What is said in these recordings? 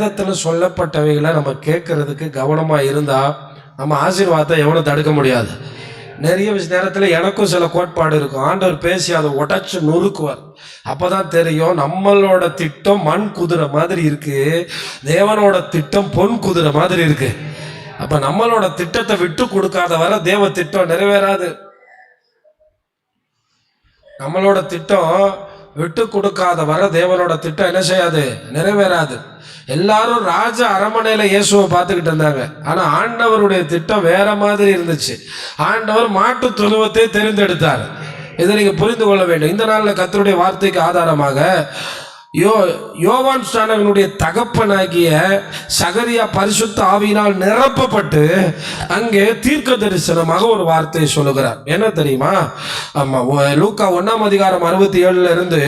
வேதத்தில் சொல்லப்பட்டவைகளை நம்ம கேட்கறதுக்கு கவனமாக இருந்தால் நம்ம ஆசீர்வாதத்தை எவனும் தடுக்க முடியாது. நிறைய நேரத்தில் எனக்கும் சில கோட்பாடு இருக்கும். ஆண்டவர் பேசி அதை உடைச்சு நொறுக்குவார். அப்போதான் தெரியும் நம்மளோட திட்டம் மண் குதிரை மாதிரி இருக்கு, தேவனோட திட்டம் பொன் குதிரை மாதிரி இருக்கு. அப்போ நம்மளோட திட்டத்தை விட்டு கொடுக்காத வரை தேவ திட்டம் நிறைவேறாது. நம்மளோட திட்டம் விட்டு கொடுக்காத வர தேவனோட திட்டம் என்ன செய்யாது, நிறைவேறாது. எல்லாரும் ராஜ அரமனையில இயேசுவை பார்த்துக்கிட்டு இருந்தாங்க. ஆனா ஆண்டவருடைய திட்டம் வேற மாதிரி இருந்துச்சு. ஆண்டவர் மாட்டு தொழுவத்தை தெரிந்தெடுத்தார். இதை நீங்க புரிந்து கொள்ள வேண்டும். இந்த நாளில் கர்த்தருடைய வார்த்தைக்கு ஆதாரமாக யோவான் ஸ்நானகனுடைய தகப்பனாகிய சகரியா பரிசுத்த ஆவியினால் நிரப்பப்பட்டு அங்கே தீர்க்க தரிசனமாக ஒரு வார்த்தையை சொல்லுகிறார். என்ன தெரியுமா? லூக்கா 1:67 இருந்து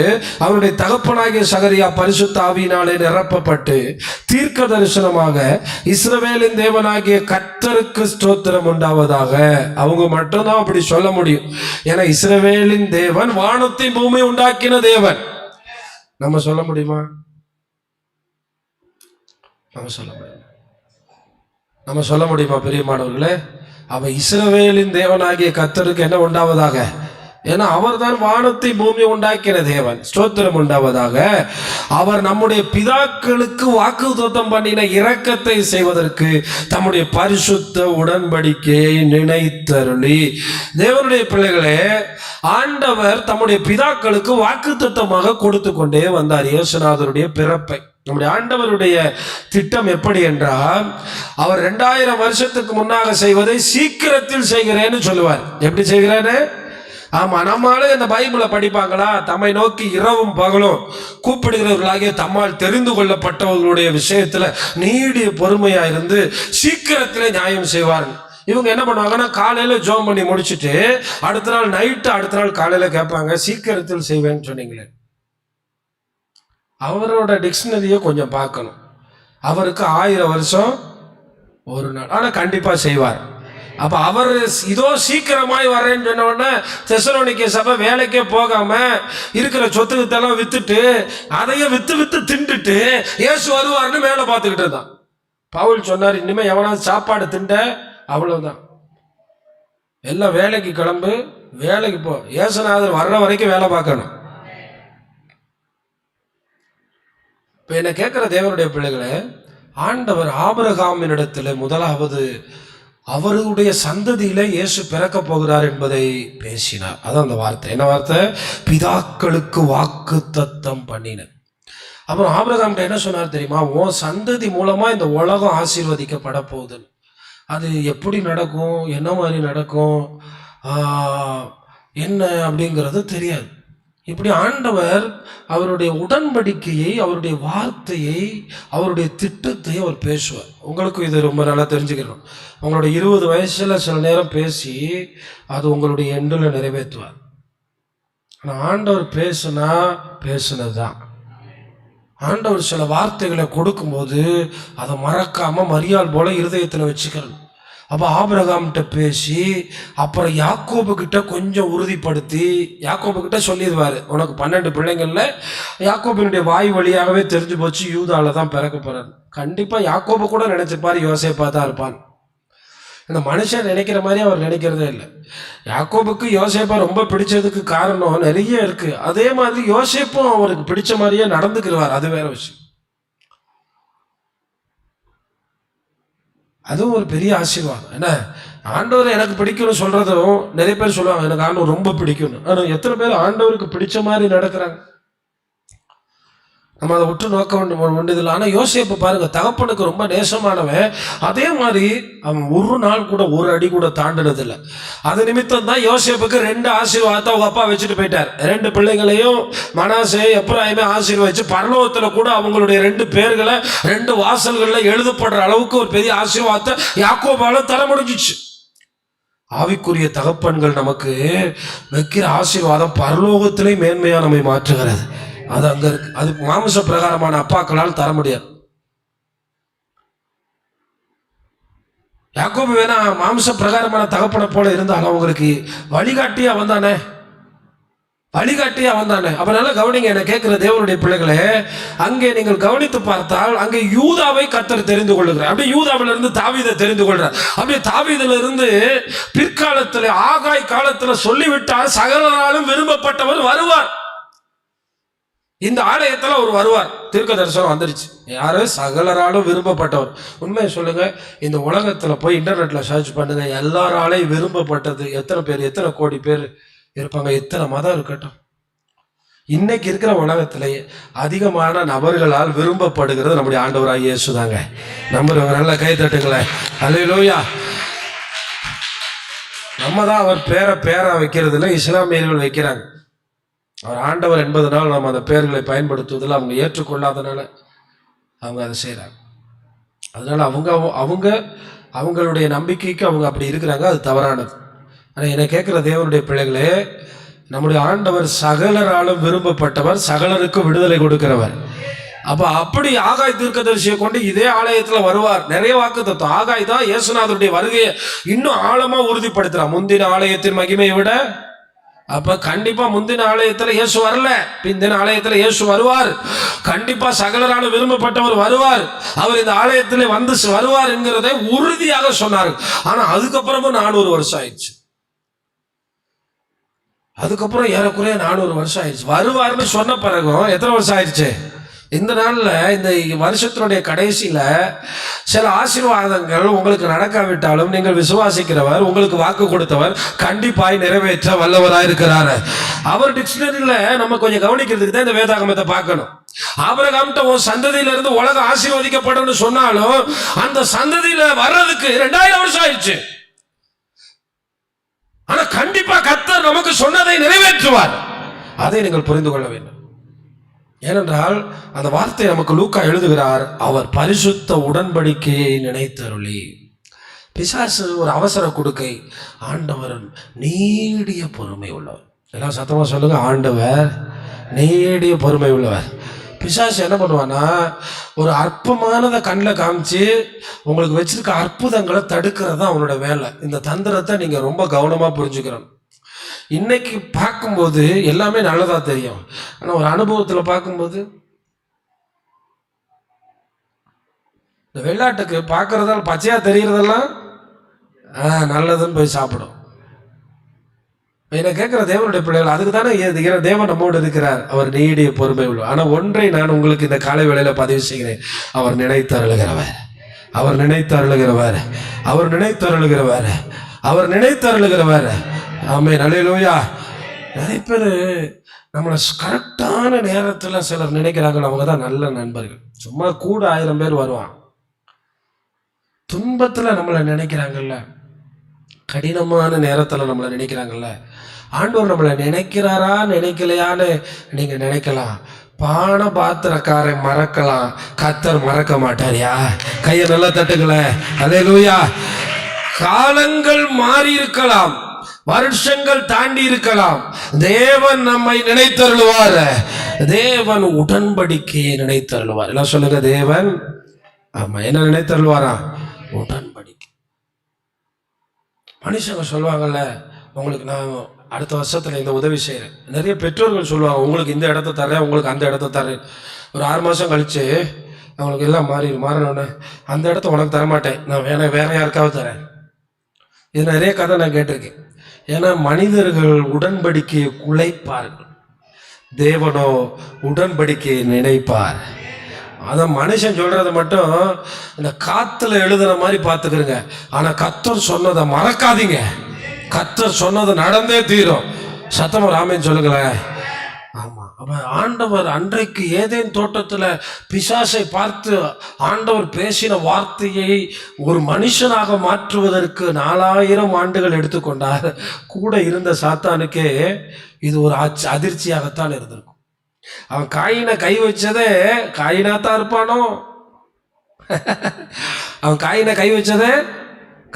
அவருடைய தகப்பனாகிய சகரியா பரிசுத்த ஆவியினாலே நிரப்பப்பட்டு தீர்க்க தரிசனமாக இஸ்ரவேலின் தேவனாகிய கர்த்தருக்கு ஸ்தோத்திரம் உண்டாவதாக. அவங்க மட்டும்தான் அப்படி சொல்ல முடியும். ஏன்னா இஸ்ரவேலின் தேவன் வானத்தை பூமி உண்டாக்கின தேவன். நம்ம சொல்ல முடியுமா? நம்ம சொல்ல முடியுமா? பிரியமானவர்களே, அவ இஸ்ரவேலின் தேவனாகிய கர்த்தருக்கு என்ன உண்டாவதாக? ஏன்னா அவர் தான் வானத்தை பூமி உண்டாக்கின தேவன். ஸ்தோத்திரம் உண்டாவதாக. அவர் நம்முடைய பிதாக்களுக்கு வாக்குத்தத்தம் பண்ணின இரக்கத்தை செய்வதற்கு தம்முடைய பரிசுத்த உடன்படிக்கையை நினைத்தருளி. தேவனுடைய பிள்ளைகளே, ஆண்டவர் தம்முடைய பிதாக்களுக்கு வாக்குத்தத்தமாக கொடுத்து கொண்டே வந்தார் இயேசுநாதருடைய பிறப்பை. நம்முடைய ஆண்டவருடைய திட்டம் எப்படி என்றால், அவர் 2000 வருஷத்துக்கு முன்னாக செய்வதை சீக்கிரத்தில் செய்கிறேன்னு சொல்லுவார். எப்படி செய்கிறேன்னு? ஆமா, நம்மளால இந்த பைபிளை படிப்பாங்களா? தம்மை நோக்கி இரவும் பகலும் கூப்பிடுகிறவர்களாகிய தம்மால் தெரிந்து கொள்ளப்பட்டவர்களுடைய விஷயத்துல நீடிய பொறுமையா இருந்து சீக்கிரத்திலே நியாயம் செய்வார்கள். இவங்க என்ன பண்ணுவாங்கன்னா, காலையில ஜோம் பண்ணி முடிச்சுட்டு அடுத்த நாள் நைட்டு அடுத்த நாள் காலையில கேட்பாங்க, சீக்கிரத்தில் செய்வேன்னு சொன்னீங்களே. அவரோட டிக்ஷனரியை கொஞ்சம் பார்க்கணும். அவருக்கு 1000 வருஷம் ஒரு நாள், ஆனா கண்டிப்பா செய்வார். அப்ப அவர் இதோ சீக்கிரமாய் வர்றேன்னு சொன்ன உடனே தெசலோனிக்கே சபை வேலைக்கே போகாம இருக்கிற சொத்துக்கத்தெல்லாம் வித்துட்டு அதையே வித்து தின்றுட்டு இயேசு வருவார்னு மேல பார்த்துக்கிட்டு இருந்தான். பவுல் சொன்னார், இனிமே எவனாவது சாப்பாடு திண்ட அவ்வளவுதான், எல்லாம் வேலைக்கு கிளம்பு, வேலைக்கு போ, இயேசுநாதர் வர்ற வரைக்கும் வேலை பார்க்கணும். இப்ப என்ன கேட்கிற தேவனுடைய பிள்ளைகளே, ஆண்டவர் ஆபிரகாமினிடத்தில் முதலாவது அவருடைய சந்ததியில இயேசு பிறக்க போகிறார் என்பதை பேசினார். அதான் அந்த வார்த்தை. என்ன வார்த்தை? பிதாக்களுக்கு வாக்குத்தத்தம் பண்ணின. அப்புறம் ஆபிரகாம்கிட்ட என்ன சொன்னார் தெரியுமா? உன் சந்ததி மூலமா இந்த உலகம் ஆசீர்வதிக்கப்பட போகுது. அது எப்படி நடக்கும், என்ன மாதிரி நடக்கும், என்ன அப்படிங்கிறது தெரியாது. இப்படி ஆண்டவர் அவருடைய உடன்படிக்கையை, அவருடைய வார்த்தையை, அவருடைய திட்டத்தை அவர் பேசுவார். உங்களுக்கும் இது ரொம்ப நல்லா தெரிஞ்சுக்கணும். உங்களுடைய 20 வயசுல சில நேரம் பேசி அது உங்களுடைய எண்டில் நிறைவேற்றுவார். ஆனால் ஆண்டவர் பேசுனதுதான். ஆண்டவர் சில வார்த்தைகளை கொடுக்கும்போது அதை மறக்காம மரியாள் போல இருதயத்தில் வச்சுக்கணும். அப்போ ஆபிரகாம்கிட்ட பேசி அப்புறம் யாக்கோபு கிட்ட கொஞ்சம் உறுதிப்படுத்தி யாக்கோபு கிட்ட சொல்லிடுவாரு, உனக்கு 12 பிள்ளைங்கள்ல யாக்கோபினுடைய வாய் வழியாகவே தெரிஞ்சு போச்சு யூதால தான் பிறக்க போறாரு. கண்டிப்பா யாக்கோபு கூட நினைச்சிருப்பாரு யோசேப்பா தான் இருப்பான். இந்த மனுஷன் நினைக்கிற மாதிரி அவர் நினைக்கிறதே இல்லை. யாக்கோபுக்கு யோசேப்பா ரொம்ப பிடிச்சதுக்கு காரணம் நிறைய இருக்கு. அதே மாதிரி யோசேப்பும் அவருக்கு பிடிச்ச மாதிரியே நடந்துக்கிறார், அது வேற விஷயம். அதுவும் ஒரு பெரிய ஆசீர்வாதம். என்ன, ஆண்டவர் எனக்கு பிடிக்கும்னு சொல்றதும் நிறைய பேர் சொல்லுவாங்க, எனக்கு ஆண்டவர் ரொம்ப பிடிக்கும்னு. ஆனால் எத்தனை பேர் ஆண்டவருக்கு பிடிச்ச மாதிரி நடக்கிறாங்க? நம்ம அதை விட்டு நோக்க வேண்டியதில்லை. ஆனால் யோசேப்பு பாருங்க, தகப்பனுக்கு ரொம்ப நேசமானவன். அதே மாதிரி அவன் ஒரு நாள் கூட ஒரு அடி கூட தாண்டினதில்லை. அது நிமித்தம் தான் யோசேப்புக்கு 2 ஆசீர்வாதத்தை அவங்க அப்பா வச்சுட்டு போயிட்டார். 2 பிள்ளைங்களையும் மனாசே எப்ராயிமே ஆசீர்வதிச்சு பரலோகத்தில் கூட அவங்களுடைய 2 பேர்களை 2 வாசல்களில் எழுதப்படுற அளவுக்கு ஒரு பெரிய ஆசீர்வாதத்தை யாக்கோபால தர முடிஞ்சிச்சு. ஆவிக்குரிய தகப்பன்கள் நமக்கு வைக்கிற ஆசீர்வாதம் பரலோகத்திலே மேன்மையா நம்மை மாற்றுகிறது. அது அங்க இருக்கு. அது மாம்ச பிரகாரமான அப்பாக்களால் தர முடியாது. யாக்கோபு வேணா மாம்ச பிரகாரமான தகப்பனை போல இருந்தாலும் அவங்களுக்கு வழிகாட்டியா வந்தானே. வழிகாட்டி அவன் தானே. அப்ப நல்லா கவனிங்க, என்ன கேட்கிற தேவனுடைய பிள்ளைகளே, அங்கே நீங்கள் கவனித்து பார்த்தால் அங்கே யூதாவை கர்த்தர் தெரிந்து கொள்ளுகிறார். அப்படியே யூதாவில இருந்து தாவீதை தெரிந்து கொள்றார். அப்படியே தாவீதுல இருந்து பிற்காலத்தில் ஆகாய் காலத்துல சொல்லிவிட்டால் சகலராலும் விரும்பப்பட்டவர் வருவார். இந்த ஆலயத்தில் அவர் வருவார். தீர்க்க தரிசனம் வந்துருச்சு. யாரு? சகலராலும் விரும்பப்பட்டவர். உண்மையை சொல்லுங்க, இந்த உலகத்துல போய் இன்டர்நெட்ல சர்ச் பண்ணுங்க, எல்லாராலையும் விரும்பப்பட்டது எத்தனை பேர், எத்தனை கோடி பேர் இருப்பாங்க, எத்தனை மதம் இருக்கட்டும். இன்னைக்கு இருக்கிற உலகத்திலேயே அதிகமான நபர்களால் விரும்பப்படுகிறது நம்முடைய ஆண்டவராகிய இயேசு தாங்க. நம்புறவங்க நல்ல கை தட்டுங்களேன். அல்லேலூயா. நம்ம தான் அவர் பேரா வைக்கிறது இல்லை, இஸ்லாமியர்கள் வைக்கிறாங்க. அவர் ஆண்டவர் என்பதனால் நம்ம அந்த பெயர்களை பயன்படுத்துவதில் அவங்க ஏற்றுக்கொள்ளாதனால அவங்க அதை செய்கிறாங்க. அதனால அவங்களுடைய நம்பிக்கைக்கு அவங்க அப்படி இருக்கிறாங்க. அது தவறானது. ஆனால் என்னை கேட்குற தேவனுடைய பிள்ளைகளே, நம்முடைய ஆண்டவர் சகலராலும் விரும்பப்பட்டவர், சகலருக்கு விடுதலை கொடுக்கிறவர். அப்போ அப்படி ஆகாய் தீர்க்கதரிசியை கொண்டு இதே ஆலயத்தில் வருவார். நிறைய வாக்கு தத்துவம். ஆகாய் தான் இயேசுநாதருடைய வருகையை இன்னும் ஆழமாக உறுதிப்படுத்துகிறார். முந்தின ஆலயத்தின் மகிமையை விட அப்ப கண்டிப்பா முந்தின ஆலயத்துல இயேசு வரல, பிந்தின ஆலயத்துல இயேசு வருவார். கண்டிப்பா சகலராலும் விரும்பப்பட்டவர் வருவார். அவர் இந்த ஆலயத்திலே வந்து வருவார் என்கிறதை உறுதியாக சொன்னார். ஆனா அதுக்கப்புறமும் 400 வருஷம் ஆயிடுச்சு. அதுக்கப்புறம் ஏறக்குறைய 400 வருஷம் ஆயிடுச்சு. வருவார்னு சொன்ன பிறகும் எத்தனை வருஷம் ஆயிடுச்சு? இந்த நாள்ல, இந்த வருஷத்தினுடைய கடைசியில சில ஆசீர்வாதங்கள் உங்களுக்கு நடக்காவிட்டாலும் நீங்கள் விசுவாசிக்கிறவர், உங்களுக்கு வாக்கு கொடுத்தவர் கண்டிப்பாய் நிறைவேற்ற வல்லவராக இருக்கிறார். அவர் டிக்ஷனரியில நம்ம கொஞ்சம் கவனிக்கிறதுக்கு தான் இந்த வேதாகமத்தை பார்க்கணும். ஆபிரகாம்கிட்ட ஒரு சந்ததியில இருந்து உலகம் ஆசீர்வதிக்கப்படும் சொன்னாலும் அந்த சந்ததியில வர்றதுக்கு 2000 வருஷம் ஆயிடுச்சு. ஆனா கண்டிப்பா கர்த்தர் நமக்கு சொன்னதை நிறைவேற்றுவார். அதை நீங்கள் புரிந்து கொள்ள வேண்டும். ஏனென்றால் அந்த வார்த்தை நமக்கு லூக்கா எழுதுகிறார், அவர் பரிசுத்த உடன்படிக்கையை நினைத்தருளி. பிசாசு ஒரு அவசர கொடுக்கை, ஆண்டவர் நீடிய பொறுமை உள்ளவர். எல்லாம் சத்தமா சொல்லுங்க, ஆண்டவர் நீடிய பொறுமை உள்ளவர். பிசாசு என்ன பண்ணுவான்னா, ஒரு அற்பமானதை கண்ணில் காமிச்சு உங்களுக்கு வச்சிருக்க அற்புதங்களை தடுக்கிறது தான் அவனோட வேலை. இந்த தந்திரத்தை நீங்க ரொம்ப கவனமா புரிஞ்சுக்கிறோம். இன்னைக்கு பார்க்கும்போது எல்லாமே நல்லதா தெரியும். ஆனா ஒரு அனுபவத்தில் பார்க்கும்போது இந்த வெள்ளாட்டுக்கு பார்க்கறதால பச்சையா தெரியறதெல்லாம் நல்லதுன்னு போய் சாப்பிடும். என்ன கேட்கிற தேவனுடைய பிள்ளைகள், அதுக்கு தானே தேவன் நம்மோடு இருக்கிறார். அவர் நீடிய பொறுமை உள்ள. ஆனா ஒன்றை நான் உங்களுக்கு இந்த காலை வேளையில பதிவு செய்கிறேன், அவர் நினைத்தருளுகிறவர், அவர் நினைத்தருளுகிறவர், அவர் நினைத்தருளுகிறவர், அவர் நினைத்தருளுகிறவர். ஆமென், அல்லேலூயா. நிறைய பேர் நம்மளை கரெக்டான நேரத்தில் சிலர் நினைக்கிறாங்க, அவங்க தான் நல்ல நண்பர்கள். சும்மா கூட 1000 பேர் வருவான். துன்பத்தில் நம்மளை நினைக்கிறாங்கல்ல, கடினமான நேரத்தில் நம்மளை நினைக்கிறாங்கல்ல, ஆண்டவர் நம்மளை நினைக்கிறாரா நினைக்கலையான்னு நீங்க நினைக்கலாம். பான பாத்திரக்காரன் மறக்கலாம், கர்த்தர் மறக்க மாட்டாரியா? கையை நல்லா தட்டுங்களேன். அல்லேலூயா. காலங்கள் மாறி இருக்கலாம், வருஷங்கள் தாண்டி இருக்கலாம், தேவன் நம்மை நினைத்தருளுவார். தேவன் உடன்படிக்கையை நினைத்தருளுவார். எல்லாம் சொல்லுங்க, தேவன் ஆமா என்ன நினைத்தருளுவாரா? உடன்படிக்கை. மனுஷங்க சொல்லுவாங்கல்ல, உங்களுக்கு நான் அடுத்த வருஷத்துல இந்த உதவி செய்யறேன். நிறைய பெற்றோர்கள் சொல்லுவாங்க, உங்களுக்கு இந்த இடத்த தர்றேன், உங்களுக்கு அந்த இடத்த தர்றேன். ஒரு 6 மாசம் கழிச்சு அவங்களுக்கு எல்லாம் மாறணும்னு, அந்த இடத்த உனக்கு தரமாட்டேன், நான் வேற யாருக்காவது தரேன். இது நிறைய கதை நான் கேட்டிருக்கேன். ஏன்னா மனிதர்கள் உடன்படிக்கையை குலைப்பார்கள், தேவனோ உடன்படிக்கையை நினைப்பார். அதான் மனுஷன் சொல்றதை மட்டும் இந்த காத்துல எழுதுற மாதிரி பார்த்துக்கிறங்க. ஆனா கர்த்தர் சொன்னதை மறக்காதீங்க. கர்த்தர் சொன்னது நடந்தே தீரும். சத்தமா ராமேன்னு சொல்லுங்களேன். ஆமா, அப்ப ஆண்டவர் அன்றைக்கு ஏதேன் தோட்டத்துல பிசாசை பார்த்து ஆண்டவர் பேசின வார்த்தையை ஒரு மனுஷனாக மாற்றுவதற்கு 4000 ஆண்டுகள் எடுத்துக்கொண்டார். கூட இருந்த சாத்தானுக்கே இது ஒரு அதிர்ச்சியாகத்தான் இருந்திருக்கும். அவன் காயினை கை வச்சதே காயினாத்தான் இருப்பானோ. அவன் காயினை கை வச்சதே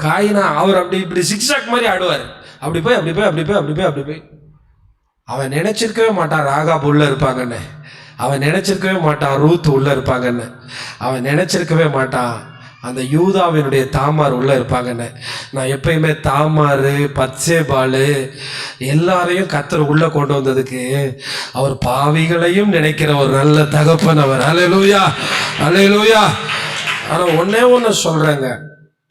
காயினா. அவர் அப்படி இப்படி சிக்ஸாக் மாதிரி ஆடுவார். அப்படி போய் அப்படி போய் அப்படி போய் அப்படி போய் அப்படி போய். அவன் நினைச்சிருக்கவே மாட்டான் ராகாப் உள்ள இருப்பாங்கன்னு. அவன் நினைச்சிருக்கவே மாட்டான் ரூத் உள்ள இருப்பாங்கன்னு. அவன் நினைச்சிருக்கவே மாட்டான் அந்த யூதாவினுடைய தாமார் உள்ள இருப்பாங்கன்னு. நான் எப்பயுமே தாமாரு பத்சேபாலு எல்லாரையும் கர்த்தர் உள்ள கொண்டு வந்ததுக்கு அவர் பாவிகளையும் நினைக்கிற ஒரு நல்ல தகப்பன் அவர். அல்லேலூயா, அல்லேலூயா. ஆனா ஒன்னே ஒன்று சொல்றேங்க,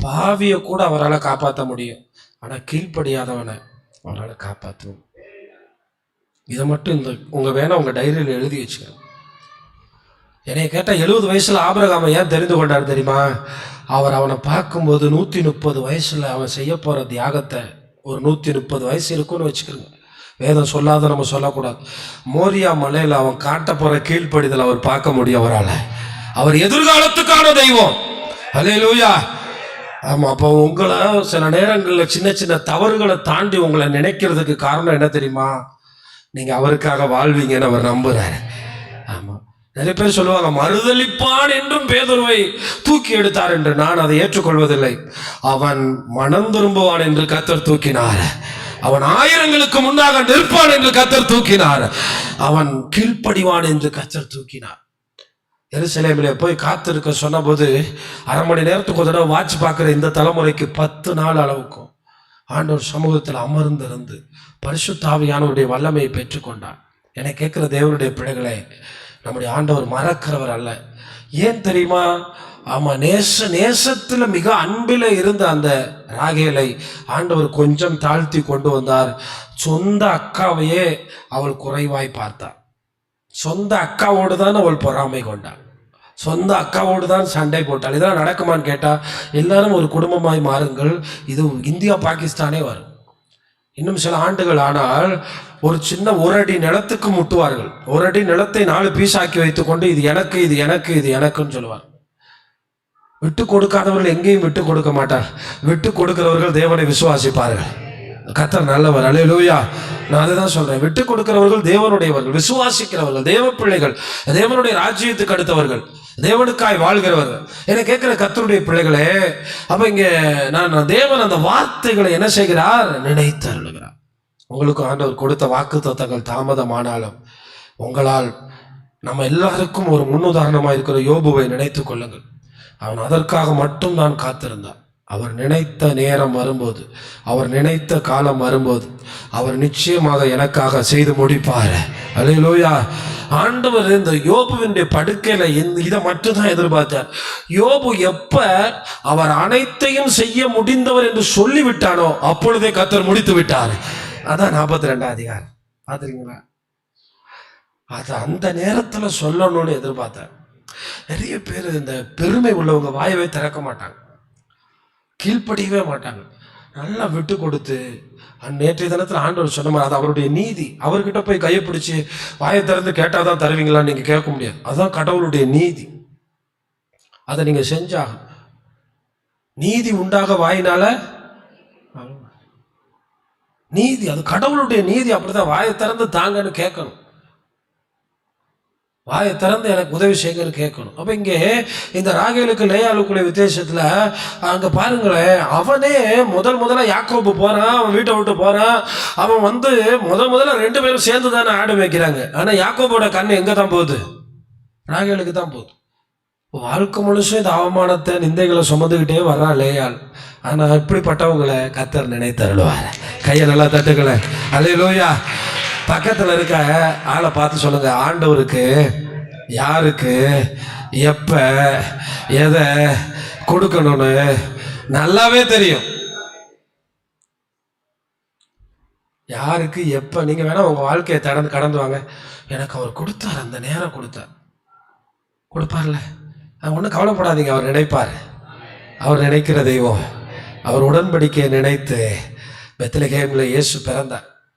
பாவியை கூட அவரால் காப்பாற்ற முடியும், ஆனா கீழ்ப்படியாதவனை அவரால் காப்பாற்றவும். இதை மட்டும் உங்க வேணா உங்க டைரியில் எழுதி வச்சுக்கணும். என்னை கேட்டால் 70 வயசுல ஆபிரகாமை ஏன் தெரிந்து கொண்டார் தெரியுமா? அவனை பார்க்கும்போது 130 வயசுல அவன் செய்ய போற தியாகத்தை, ஒரு 130 வயசு இருக்குன்னு வச்சுக்கிறோங்க, வேதம் சொல்லாத நம்ம சொல்லக்கூடாது. மோரியா மலையில் அவன் காட்ட போற கீழ்ப்படிதல் அவர் பார்க்க முடியும் அவரால். அவர் எதிர்காலத்துக்கான தெய்வம். அல்லேலூயா. ஆமா. அப்போ உங்களை சில நேரங்களில் சின்ன சின்ன தவறுகளை தாண்டி உங்களை நினைக்கிறதுக்கு காரணம் என்ன தெரியுமா? நீங்க அவருக்காக வாழ்வீங்கன்னு அவர் நம்புறாரு. ஆமா. நிறைய பேர் சொல்லுவாங்க, மறுதலிப்பான் என்றும் பேதுருவை தூக்கி எடுத்தார் என்று. நான் அதை ஏற்றுக்கொள்வதில்லை. அவன் மனம் திரும்புவான் என்று கர்த்தர் தூக்கினார். அவன் ஆயிரங்களுக்கு முன்னாக நிற்பான் என்று கர்த்தர் தூக்கினார். அவன் கீழ்ப்படிவான் என்று கர்த்தர் தூக்கினார். எருசலேமிலே போய் காத்திருக்க சொன்ன போது 1/2 மணி நேரத்துக்கு ஒரு தடவை வாட்ச் பார்க்குற இந்த தலைமுறைக்கு 10 நாள் அளவுக்கும் ஆண்டவர் சமூகத்தில் அமர்ந்திருந்து பரிசுத்த ஆவியானவருடைய வல்லமையை பெற்றுக்கொண்டார். என்னை கேட்கிற தேவனுடைய பிள்ளைகளே, நம்முடைய ஆண்டவர் மறக்கிறவர் அல்ல. ஏன் தெரியுமா? ஆமா, நேசத்துல மிக அன்பில இருந்த அந்த ராகேலை ஆண்டவர் கொஞ்சம் தாழ்த்தி கொண்டு வந்தார். சொந்த அக்காவையே அவள் குறைவாய் பார்த்தார். சொந்த அக்காவோடு தான் அவள் பொறாமை கொண்டாள். சொந்த அக்காவோடு தான் சண்டை போட்டாள். இதெல்லாம் நடக்குமான்னு கேட்டா, எல்லாரும் ஒரு குடும்பமாய் மாறுங்கள், இது இந்தியா பாகிஸ்தானே வரும். இன்னும் சில ஆண்டுகள் ஆனால் ஒரு சின்ன 1 அடி நிலத்துக்கு முட்டுவார்கள். 1 அடி நிலத்தை 4 பீஸ் ஆக்கி வைத்துக் கொண்டு இது எனக்கு, இது எனக்கு, இது எனக்குன்னு சொல்லுவார். விட்டு கொடுக்காதவர்கள் எங்கேயும் விட்டு கொடுக்க மாட்டார். விட்டு கொடுக்கிறவர்கள் தேவனை விசுவாசிப்பார்கள். கர்த்தர் நல்லவர். அல்லேலூயா. நான் அதுதான் சொல்றேன். விட்டு கொடுக்கிறவர்கள் தேவனுடையவர்கள், விசுவாசிக்கிறவர்கள், தேவ பிள்ளைகள், தேவனுடைய ராஜ்யத்துக்கு அடுத்தவர்கள், தேவனுக்காய் வாழ்கிறவர்கள். என கேட்கிற கர்த்தருடைய பிள்ளைகளே, அப்ப இங்க நான் தேவன் அந்த வார்த்தைகளை என்ன செய்கிறார்? நினைத்து அருளுகிறார். உங்களுக்கு ஆண்டவர் கொடுத்த வாக்குத்தத்தங்கள் தாமதமானாலும் உங்களால் நம்ம எல்லாருக்கும் ஒரு முன்னுதாரணமாக இருக்கிற யோபுவை நினைத்துக் கொள்ளுங்கள். அவன் அதற்காக மட்டும் நான் காத்திருந்தான். அவர் நினைத்த நேரம் வரும்போது, அவர் நினைத்த காலம் வரும்போது அவர் நிச்சயமாக எனக்காக செய்து முடிப்பார். அல்லேலூயா. ஆண்டவர் இந்த யோபுவினுடைய படுக்கையில இதை மட்டும்தான் எதிர்பார்த்தார். யோபு எப்ப அவர் அனைத்தையும் செய்ய முடிந்தவர் என்று சொல்லிவிட்டானோ அப்பொழுதே கர்த்தர் முடித்து விட்டார். அதான் 42ஆம் அதிகாரம். பாத்துறீங்களா? அது அந்த நேரத்துல சொல்லணும்னு எதிர்பார்த்தார். நிறைய பேர் இந்த பெருமை உள்ளவங்க வாயவே திறக்க மாட்டாங்க, கீழ்ப்படியவே மாட்டாங்க. நல்லா விட்டு கொடுத்து, நேற்றைய தினத்தில் ஆண்டவர் சொன்ன மாதிரி அது அவருடைய நீதி. அவர்கிட்ட போய் கையை பிடிச்சி வாயை திறந்து கேட்டாதான் தருவீங்களான்னு நீங்க கேட்க முடியாது. அதுதான் கடவுளுடைய நீதி. அதை நீங்க செஞ்சாக நீதி உண்டாக வாயினால நீதி, அது கடவுளுடைய நீதி. அப்படிதான் வாயை திறந்து தாங்கன்னு கேட்கணும், வாயை திறந்து எனக்கு உதவி செய்யுங்கன்னு கேட்கணும். அப்ப இங்கே இந்த ராகேலுக்கு லேயாளுக்குள்ள வித்தியாசத்துல அங்க பாருங்களேன், அவனே முதல்ல யாக்கோபு போறான், அவன் வீட்டை விட்டு போறான். அவன் முதல்ல 2 பேரும் சேர்ந்து தானே ஆடு வைக்கிறாங்க. ஆனா யாக்கோபோட கண்ணு எங்க தான் போகுது? ராகேலுக்கு தான் போகுது. வாழ்க்கை முழுசும் இந்த அவமானத்தை நிந்தைகளை சுமந்துக்கிட்டே வர்றான் லேயாள். ஆனா இப்படிப்பட்டவங்களை கர்த்தர் நினைத்தருள்வார். கையை நல்லா தட்டுக்களை. அல்லேலூயா. பக்கத்தில் இருக்க ஆளை பார்த்து சொல்லுங்க, ஆண்டவருக்கு யாருக்கு எப்ப எதை கொடுக்கணும்னு நல்லாவே தெரியும். யாருக்கு எப்ப, நீங்க வேணா உங்க வாழ்க்கையை கடந்து வாங்க. எனக்கு அவர் கொடுத்தார், அந்த நேரம் கொடுப்பார்ல, ஒன்றும் கவலைப்படாதீங்க. அவர் நினைப்பார். அவர் நினைக்கிற தெய்வம். அவர் உடன்படிக்கையை நினைத்து பெத்லகேமில் இயேசு பிறந்தார்.